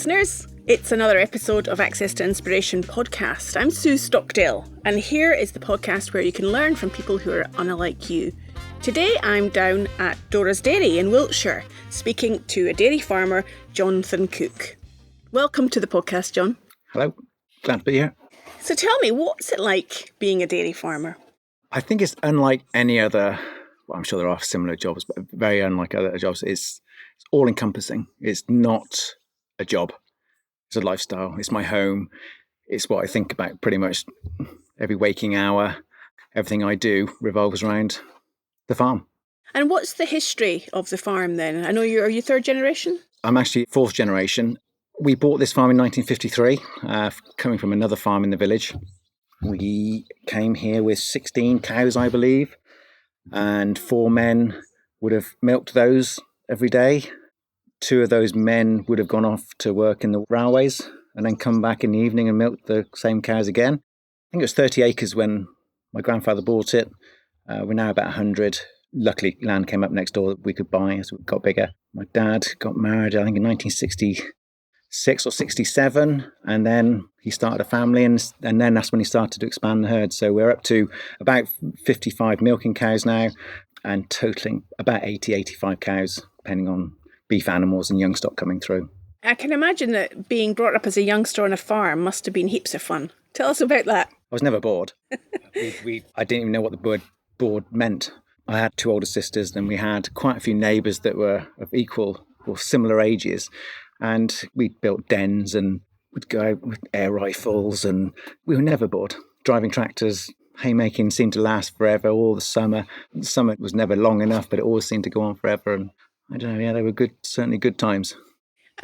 listeners. It's another episode of Access to Inspiration podcast. I'm Sue Stockdale, and here is the podcast where you can learn from people who are unlike you. Today I'm down at Dora's Dairy in Wiltshire, speaking to a dairy farmer, Jonathan Cook. Welcome to the podcast, John. Hello, glad to be here. So tell me, what's it like being a dairy farmer? I think it's unlike any other, well, I'm sure there are similar jobs, but very unlike other jobs. It's all-encompassing. It's not a job. It's a lifestyle. It's my home. It's what I think about pretty much every waking hour. Everything I do revolves around the farm. And what's the history of the farm then? I know are you third generation? I'm actually fourth generation. We bought this farm in 1953, coming from another farm in the village. We came here with 16 cows, I believe, and 4 men would have milked those every day. 2 of those men would have gone off to work in the railways and then come back in the evening and milk the same cows again. I think it was 30 acres when my grandfather bought it. We're now about 100. Luckily, land came up next door that we could buy as we got bigger. My dad got married, I think, in 1966 or 67, and then he started a family, and then that's when he started to expand the herd. So we're up to about 55 milking cows now, and totaling about 85 cows, depending on beef animals and young stock coming through. I can imagine that being brought up as a youngster on a farm must have been heaps of fun. Tell us about that. I was never bored. I didn't even know what the word bored meant. I had 2 older sisters, and we had quite a few neighbours that were of equal or similar ages. And we built dens and would go out with air rifles, and we were never bored. Driving tractors, haymaking seemed to last forever, all the summer. The summer was never long enough, but it always seemed to go on forever. And I don't know, yeah, they were good, certainly good times.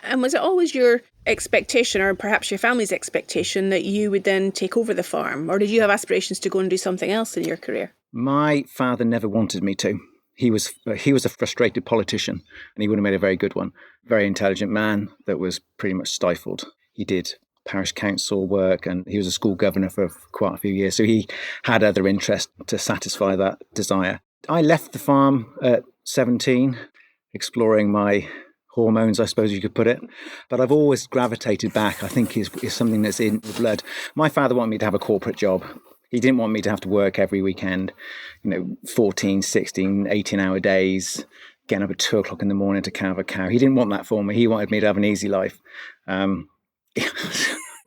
And was it always your expectation, or perhaps your family's expectation, that you would then take over the farm? Or did you have aspirations to go and do something else in your career? My father never wanted me to. He was a frustrated politician, and he would have made a very good one. Very intelligent man that was pretty much stifled. He did parish council work, and he was a school governor for quite a few years. So he had other interests to satisfy that desire. I left the farm at 17, exploring my hormones, I suppose you could put it. But I've always gravitated back, I think, is something that's in the blood. My father wanted me to have a corporate job. He didn't want me to have to work every weekend, 14, 16, 18-hour days, getting up at 2 o'clock in the morning to calve a cow. He didn't want that for me. He wanted me to have an easy life. I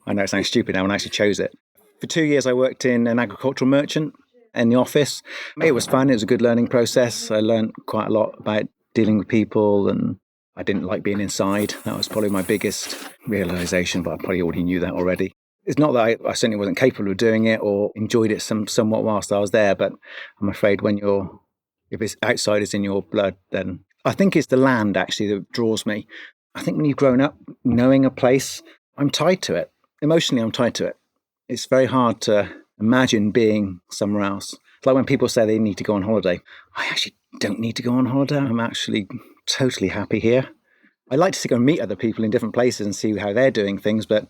know it sounds stupid now, and I actually chose it. For 2 years, I worked in an agricultural merchant in the office. It was fun. It was a good learning process. I learned quite a lot about dealing with people, and I didn't like being inside. That was probably my biggest realisation, but I probably already knew that already. It's not that I certainly wasn't capable of doing it or enjoyed it somewhat whilst I was there, but I'm afraid if it's outsiders in your blood, then I think it's the land actually that draws me. I think when you've grown up knowing a place, I'm tied to it. Emotionally, I'm tied to it. It's very hard to imagine being somewhere else. It's like when people say they need to go on holiday. I actually don't need to go on holiday. I'm actually totally happy here. I like to go and meet other people in different places and see how they're doing things, but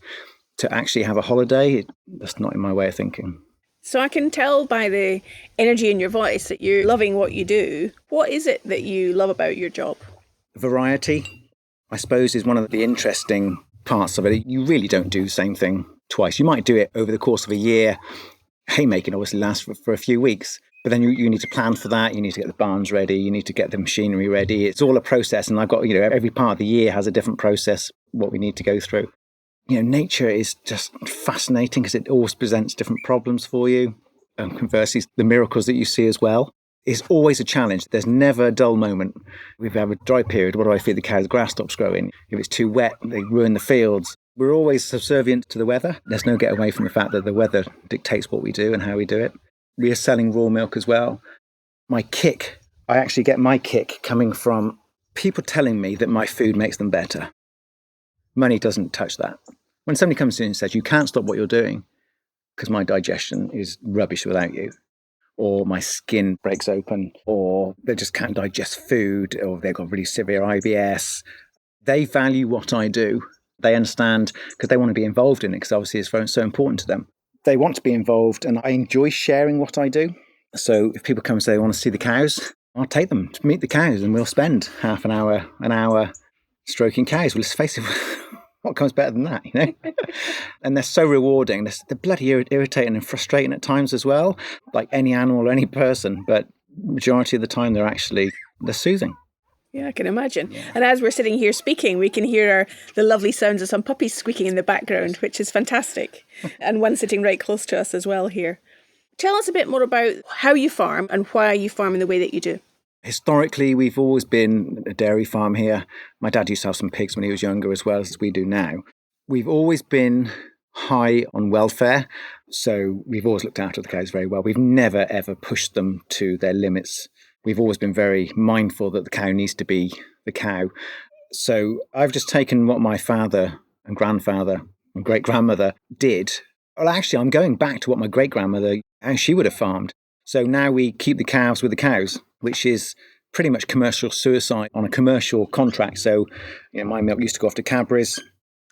to actually have a holiday, that's not in my way of thinking. So I can tell by the energy in your voice that you're loving what you do. What is it that you love about your job? Variety, I suppose, is one of the interesting parts of it. You really don't do the same thing twice. You might do it over the course of a year. Haymaking obviously lasts for a few weeks, but then you need to plan for that. You need to get the barns ready. You need to get the machinery ready. It's all a process, and I've got, every part of the year has a different process, what we need to go through. Nature is just fascinating because it always presents different problems for you. And conversely, the miracles that you see as well is always a challenge. There's never a dull moment. If we have a dry period, what do I feed the cows? The grass stops growing. If it's too wet, they ruin the fields. We're always subservient to the weather. There's no get away from the fact that the weather dictates what we do and how we do it. We are selling raw milk as well. I actually get my kick coming from people telling me that my food makes them better. Money doesn't touch that. When somebody comes in and says, you can't stop what you're doing because my digestion is rubbish without you, or my skin breaks open, or they just can't digest food, or they've got really severe IBS, they value what I do. They understand because they want to be involved in it because obviously it's so important to them. They want to be involved, and I enjoy sharing what I do. So if people come and say they want to see the cows, I'll take them to meet the cows, and we'll spend half an hour stroking cows. Well, let's face it, What comes better than that, And they're so rewarding. They're bloody irritating and frustrating at times as well, like any animal or any person. But majority of the time, they're soothing. Yeah, I can imagine. Yeah. And as we're sitting here speaking, we can hear the lovely sounds of some puppies squeaking in the background, which is fantastic. And one sitting right close to us as well here. Tell us a bit more about how you farm and why you farm in the way that you do. Historically, we've always been a dairy farm here. My dad used to have some pigs when he was younger as well as we do now. We've always been high on welfare, so we've always looked after the cows very well. We've never, ever pushed them to their limits. We've always been very mindful that the cow needs to be the cow. So I've just taken what my father and grandfather and great-grandmother did. Well, actually, I'm going back to what my great-grandmother, how she would have farmed. So now we keep the calves with the cows, which is pretty much commercial suicide on a commercial contract. So, my milk used to go off to Cadbury's.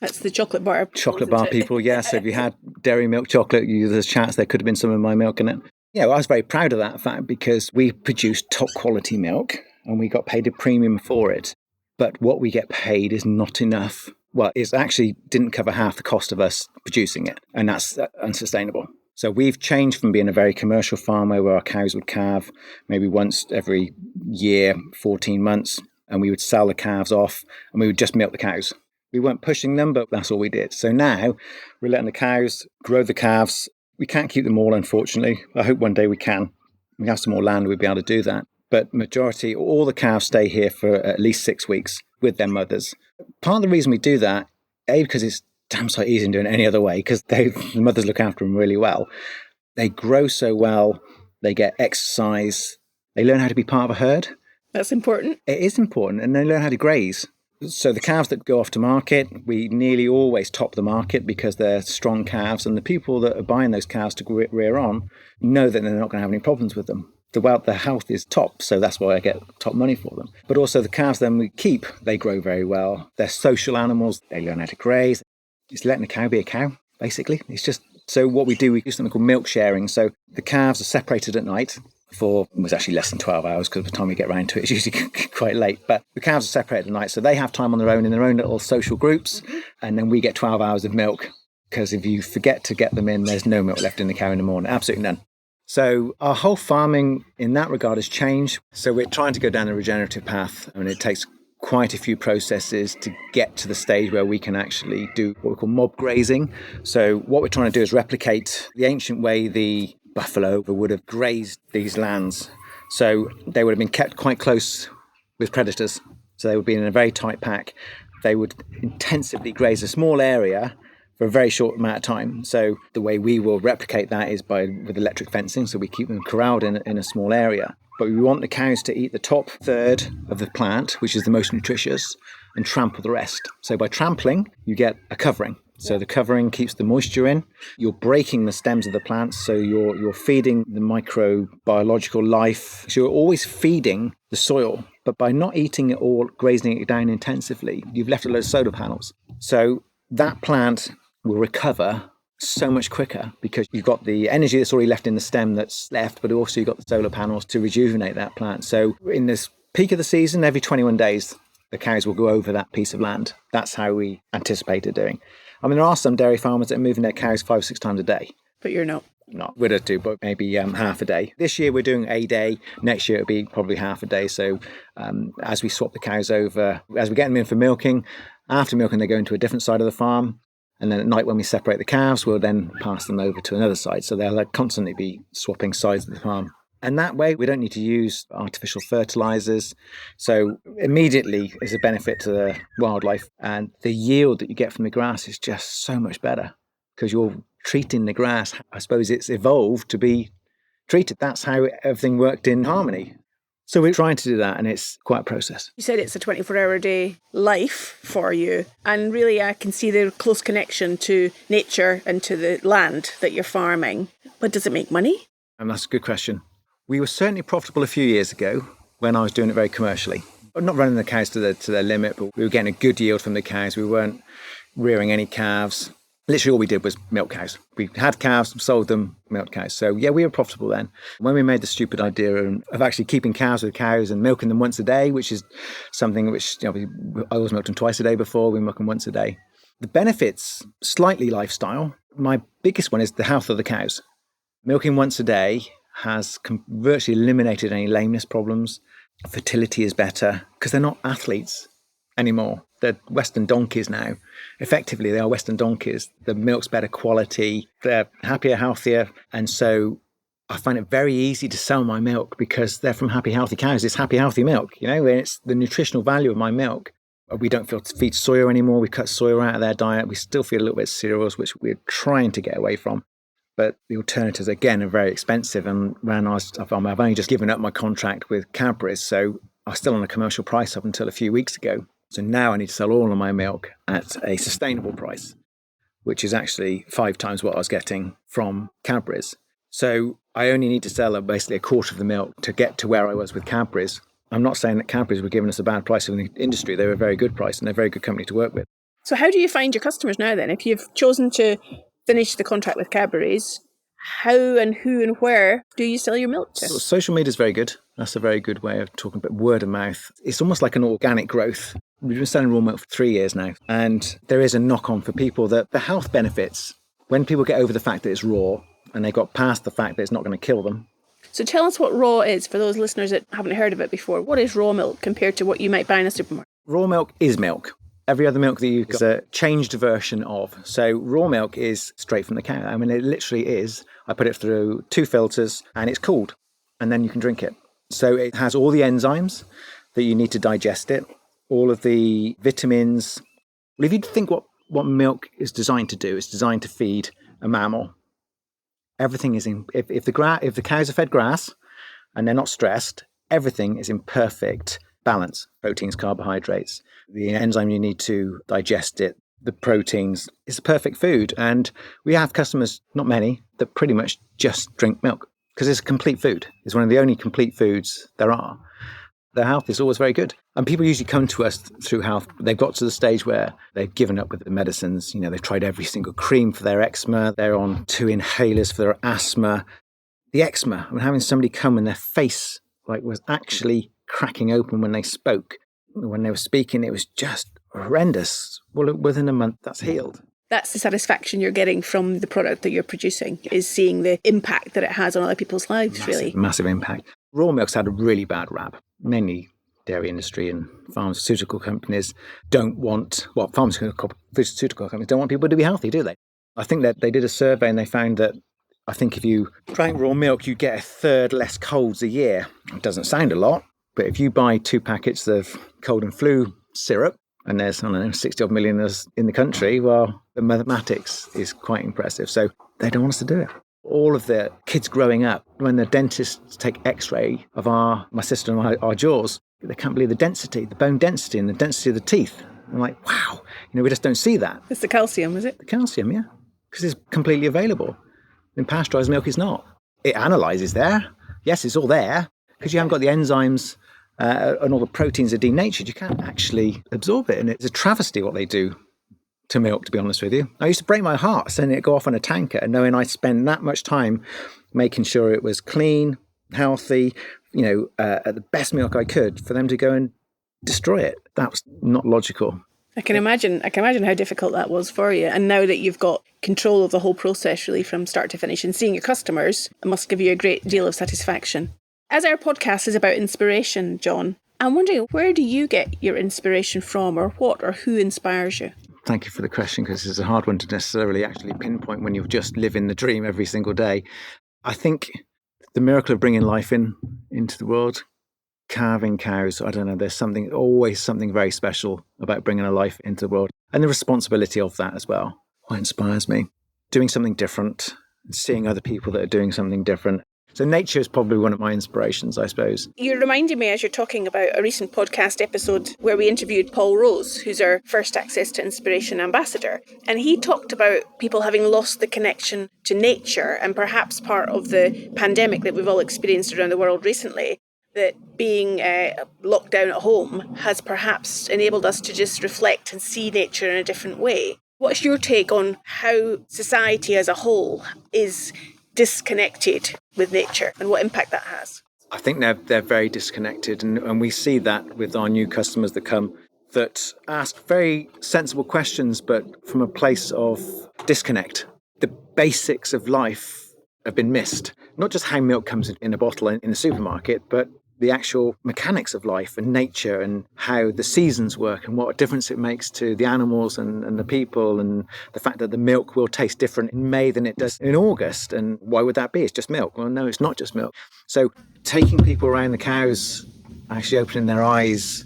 That's the chocolate bar. Chocolate bar people, yeah. So if you had dairy milk chocolate, there's a chance there could have been some of my milk in it. Yeah, I was very proud of that fact because we produced top quality milk and we got paid a premium for it. But what we get paid is not enough. Well, it actually didn't cover half the cost of us producing it. And that's unsustainable. So we've changed from being a very commercial farmer where our cows would calve maybe once every year, 14 months, and we would sell the calves off and we would just milk the cows. We weren't pushing them, but that's all we did. So now we're letting the cows grow the calves. We can't keep them all, unfortunately. I hope one day we can. We have some more land, we'll be able to do that. But majority, all the cows stay here for at least 6 weeks with their mothers. Part of the reason we do that, because it's damn sight easier than doing it any other way, because the mothers look after them really well. They grow so well, they get exercise, they learn how to be part of a herd. That's important. It is important, and they learn how to graze. So the calves that go off to market, we nearly always top the market because they're strong calves, and the people that are buying those calves to rear on know that they're not going to have any problems with them. The health is top, so that's why I get top money for them. But also the calves then we keep, they grow very well. They're social animals, they learn how to graze. It's letting a cow be a cow, basically. It's just, so what we do something called milk sharing. So the calves are separated at night for, it was actually less than 12 hours because by the time we get around to it, it's usually quite late. But the calves are separated at night, so they have time on their own in their own little social groups. And then we get 12 hours of milk because if you forget to get them in, there's no milk left in the cow in the morning, absolutely none. So our whole farming in that regard has changed. So we're trying to go down the regenerative path, and it takes quite a few processes to get to the stage where we can actually do what we call mob grazing. So what we're trying to do is replicate the ancient way the buffalo would have grazed these lands. So they would have been kept quite close with predators. So they would be in a very tight pack. They would intensively graze a small area for a very short amount of time. So the way we will replicate that is with electric fencing. So we keep them corralled in a small area. But we want the cows to eat the top third of the plant, which is the most nutritious, and trample the rest. So by trampling, you get a covering. So the covering keeps the moisture in. You're breaking the stems of the plants, so you're feeding the microbiological life. So you're always feeding the soil. But by not eating it all, grazing it down intensively, you've left a load of solar panels. So that plant will recover so much quicker because you've got the energy that's already left in the stem that's left, but also you've got the solar panels to rejuvenate that plant. So in this peak of the season, every 21 days, the cows will go over that piece of land. That's how we anticipate it doing. I mean, there are some dairy farmers that are moving their cows 5 or 6 times a day. But you're not. Not with us do, but maybe half a day. This year we're doing a day. Next year it'll be probably half a day. So as we swap the cows over, as we get them in for milking, after milking they go into a different side of the farm. And then at night when we separate the calves, we'll then pass them over to another side. So they'll constantly be swapping sides of the farm. And that way we don't need to use artificial fertilizers. So immediately is a benefit to the wildlife. And the yield that you get from the grass is just so much better because you're treating the grass. I suppose it's evolved to be treated. That's how everything worked in harmony. So we're trying to do that, and it's quite a process. You said it's a 24-hour-a-day life for you, and really I can see the close connection to nature and to the land that you're farming. But does it make money? And that's a good question. We were certainly profitable a few years ago when I was doing it very commercially. Not running the cows to their limit, but we were getting a good yield from the cows. We weren't rearing any calves. Literally all we did was milk cows. We had calves, sold them, milked cows. So yeah, we were profitable then. When we made the stupid idea of actually keeping cows with cows and milking them once a day, which is something which I always milked them twice a day before, we milk them once a day. The benefits, slightly lifestyle. My biggest one is the health of the cows. Milking once a day has virtually eliminated any lameness problems. Fertility is better because they're not athletes anymore. They're Western donkeys now. Effectively, they are Western donkeys. The milk's better quality. They're happier, healthier. And so I find it very easy to sell my milk because they're from happy, healthy cows. It's happy, healthy milk, and it's the nutritional value of my milk. We don't feed soya anymore. We cut soya out of their diet. We still feed a little bit of cereals, which we're trying to get away from. But the alternatives, again, are very expensive. And I've only just given up my contract with Cadbury's, so I was still on a commercial price up until a few weeks ago. So now I need to sell all of my milk at a sustainable price, which is actually 5 times what I was getting from Cadbury's. So I only need to sell basically a quarter of the milk to get to where I was with Cadbury's. I'm not saying that Cadbury's were giving us a bad price in the industry. They were a very good price and they're a very good company to work with. So how do you find your customers now then? If you've chosen to finish the contract with Cadbury's, how and who and where do you sell your milk to? So social media is very good. That's a very good way of talking about word of mouth. It's almost like an organic growth. We've been selling raw milk for 3 years now. And there is a knock-on for people that the health benefits, when people get over the fact that it's raw and they got past the fact that it's not going to kill them. So tell us what raw is for those listeners that haven't heard of it before. What is raw milk compared to what you might buy in a supermarket? Raw milk is milk. Every other milk that you get is a changed version of. So raw milk is straight from the cow. I mean, it literally is. I put it through 2 filters and it's cooled and then you can drink it. So it has all the enzymes that you need to digest it, all of the vitamins. Well, if you think what milk is designed to do, it's designed to feed a mammal. Everything is in, if the cows are fed grass and they're not stressed, everything is in perfect balance. Proteins, carbohydrates, the enzyme you need to digest it, the proteins. It's a perfect food. And we have customers, not many, that pretty much just drink milk because it's a complete food. It's one of the only complete foods there are. Their health is always very good. And people usually come to us through health. They've got to the stage where they've given up with the medicines. They've tried every single cream for their eczema. They're on 2 inhalers for their asthma. The eczema, having somebody come and their face was actually cracking open when they spoke. When they were speaking, it was just horrendous. Well, within a month, that's healed. That's the satisfaction you're getting from the product that you're producing, is seeing the impact that it has on other people's lives, really. Massive impact. Raw milk's had a really bad rap. Mainly dairy industry and pharmaceutical companies pharmaceutical companies don't want people to be healthy, do they? I think that they did a survey and they found that I think if you drank raw milk, you get 1/3 less colds a year. It doesn't sound a lot, but if you buy 2 packets of cold and flu syrup, and there's, 60 odd million in the country, well, the mathematics is quite impressive. So they don't want us to do it. All of the kids growing up, when the dentists take x-ray of my sister and our jaws, they can't believe the density, the bone density and the density of the teeth. I'm like, wow, we just don't see that. It's the calcium, is it? The calcium, yeah, because it's completely available. In pasteurised milk, it's not. It analyses there. Yes, it's all there. Because you haven't got the enzymes and all the proteins are denatured, you can't actually absorb it. And it's a travesty what they do to milk, to be honest with you. I used to break my heart sending it go off on a tanker and knowing I'd spend that much time making sure it was clean, healthy, at the best milk I could for them to go and destroy it. That was not logical. I can imagine how difficult that was for you. And now that you've got control of the whole process really from start to finish and seeing your customers, it must give you a great deal of satisfaction. As our podcast is about inspiration, John, I'm wondering, where do you get your inspiration from, or what or who inspires you? Thank you for the question, because it's a hard one to necessarily actually pinpoint when you're just living the dream every single day. I think the miracle of bringing life into the world, calving cows, I don't know, there's always something very special about bringing a life into the world, and the responsibility of that as well. What inspires me? Doing something different, seeing other people that are doing something different. So nature is probably one of my inspirations, I suppose. You're reminding me as you're talking about a recent podcast episode where we interviewed Paul Rose, who's our first Access to Inspiration ambassador. And he talked about people having lost the connection to nature, and perhaps part of the pandemic that we've all experienced around the world recently, that being locked down at home has perhaps enabled us to just reflect and see nature in a different way. What's your take on how society as a whole is disconnected with nature and what impact that has? I think they're very disconnected, and we see that with our new customers that come that ask very sensible questions, but from a place of disconnect. The basics of life have been missed. Not just how milk comes in a bottle in the supermarket, but the actual mechanics of life and nature and how the seasons work and what a difference it makes to the animals and the people, and the fact that the milk will taste different in May than it does in August. And why would that be? It's just milk. Well, no, it's not just milk. So taking people around the cows, actually opening their eyes,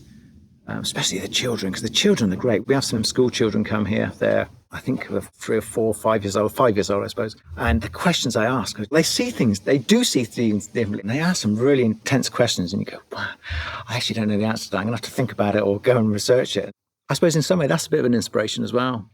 especially the children, because the children are great. We have some school children come here. They're, I think, 3 or 4, 5 years old, 5 years old, I suppose. And the questions I ask, they see things, they do see things differently. And they ask some really intense questions, and you go, wow, I actually don't know the answer to that. I'm going to have to think about it or go and research it. I suppose in some way that's a bit of an inspiration as well.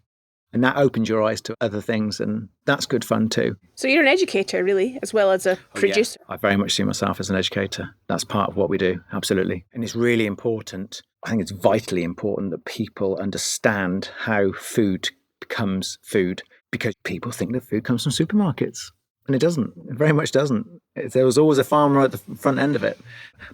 And that opens your eyes to other things, and that's good fun too. So you're an educator, really, as well as a producer? Yeah. I very much see myself as an educator. That's part of what we do, absolutely. And it's really important. I think it's vitally important that people understand how food becomes food, because people think that food comes from supermarkets. And it doesn't. It very much doesn't. There was always a farmer at the front end of it.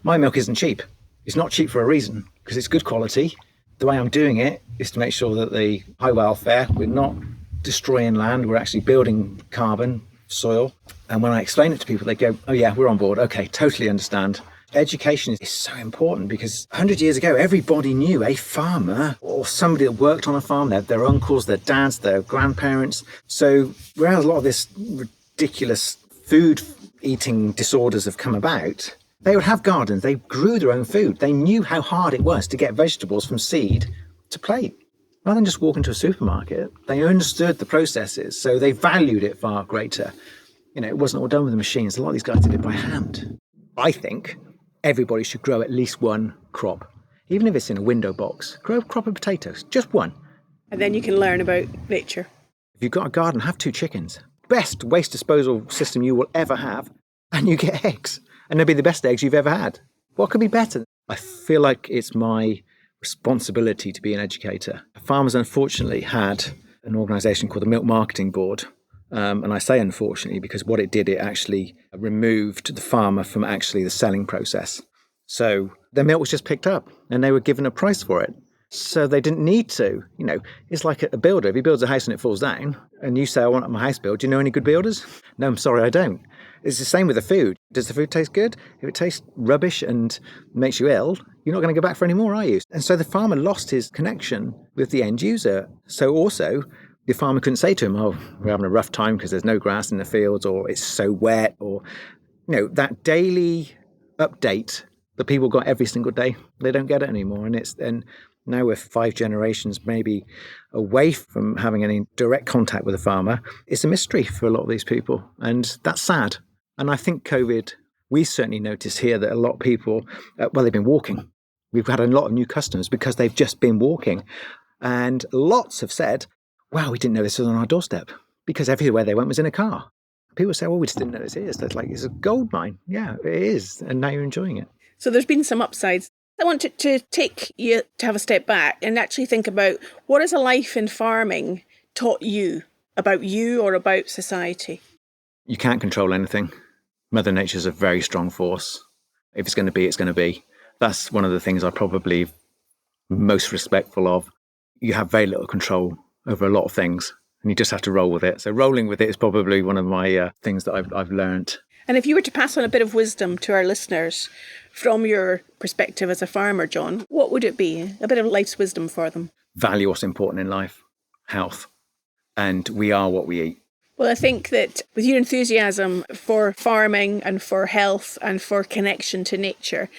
My milk isn't cheap. It's not cheap for a reason, because it's good quality. The way I'm doing it is to make sure that the high welfare, we're not destroying land, we're actually building carbon, soil. And when I explain it to people, they go, oh yeah, we're on board. Okay, totally understand. Education is so important, because 100 years ago, everybody knew a farmer or somebody that worked on a farm, their uncles, their dads, their grandparents. So whereas a lot of this ridiculous food eating disorders have come about, they would have gardens, they grew their own food. They knew how hard it was to get vegetables from seed to plate. Rather than just walk into a supermarket, they understood the processes, so they valued it far greater. You know, it wasn't all done with the machines. A lot of these guys did it by hand. I think everybody should grow at least one crop. Even if it's in a window box, grow a crop of potatoes, just one. And then you can learn about nature. If you've got a garden, have 2 chickens. Best waste disposal system you will ever have, and you get eggs. And they'll be the best eggs you've ever had. What could be better? I feel like it's my responsibility to be an educator. Farmers, unfortunately, had an organisation called the Milk Marketing Board. And I say unfortunately because what it did, it actually removed the farmer from actually the selling process. So their milk was just picked up and they were given a price for it. So they didn't need to. You know, it's like a builder. If he builds a house and it falls down and you say, I want my house built, do you know any good builders? No, I'm sorry, I don't. It's the same with the food. Does the food taste good? If it tastes rubbish and makes you ill, you're not going to go back for any more, are you? And so the farmer lost his connection with the end user. So also, the farmer couldn't say to him, oh, we're having a rough time because there's no grass in the fields, or it's so wet, or, you know, that daily update that people got every single day, they don't get it anymore. And now we're 5 generations maybe away from having any direct contact with a farmer. It's a mystery for a lot of these people, and that's sad. And I think COVID, we certainly noticed here that a lot of people, they've been walking. We've had a lot of new customers because they've just been walking. And lots have said, wow, we didn't know this was on our doorstep, because everywhere they went was in a car. People say, well, we just didn't know this is. That's like, it's a gold mine. Yeah, it is. And now you're enjoying it. So there's been some upsides. I wanted to take you to have a step back and actually think about, what has a life in farming taught you about you or about society? You can't control anything. Mother Nature's a very strong force. If it's going to be, it's going to be. That's one of the things I'm probably most respectful of. You have very little control over a lot of things, and you just have to roll with it. So rolling with it is probably one of my things that I've learned. And if you were to pass on a bit of wisdom to our listeners from your perspective as a farmer, John, what would it be? A bit of life's wisdom for them. Value what's important in life, health, and we are what we eat. Well, I think that with your enthusiasm for farming and for health and for connection to nature,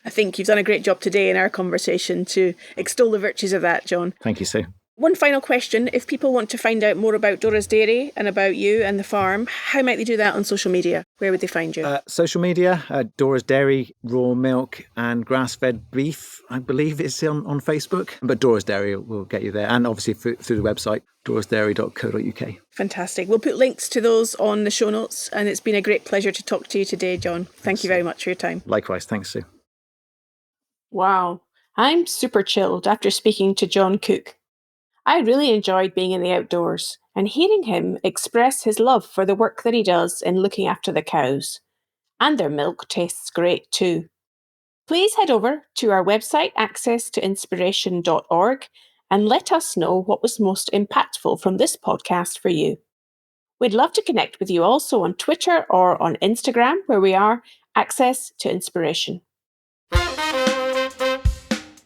I think you've done a great job today in our conversation to extol the virtues of that, John. Thank you, Sue. One final question. If people want to find out more about Dora's Dairy and about you and the farm, how might they do that on social media? Where would they find you? Social media, Dora's Dairy, raw milk and grass-fed beef, I believe it's on Facebook. But Dora's Dairy will get you there. And obviously through the website, dorasdairy.co.uk. Fantastic. We'll put links to those on the show notes. And it's been a great pleasure to talk to you today, John. Thank you very much for your time. Likewise. Thanks, Sue. Wow. I'm super chilled after speaking to John Cook. I really enjoyed being in the outdoors and hearing him express his love for the work that he does in looking after the cows. And their milk tastes great too. Please head over to our website, accesstoinspiration.org, and let us know what was most impactful from this podcast for you. We'd love to connect with you also on Twitter or on Instagram, where we are Access to Inspiration.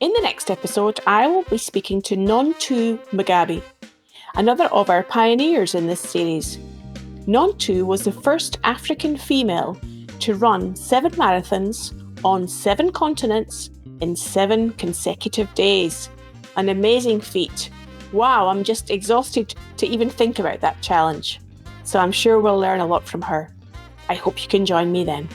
In the next episode, I will be speaking to Nontu Mugabe, another of our pioneers in this series. Nontu was the first African female to run 7 marathons on 7 continents in 7 consecutive days. An amazing feat. Wow, I'm just exhausted to even think about that challenge. So I'm sure we'll learn a lot from her. I hope you can join me then.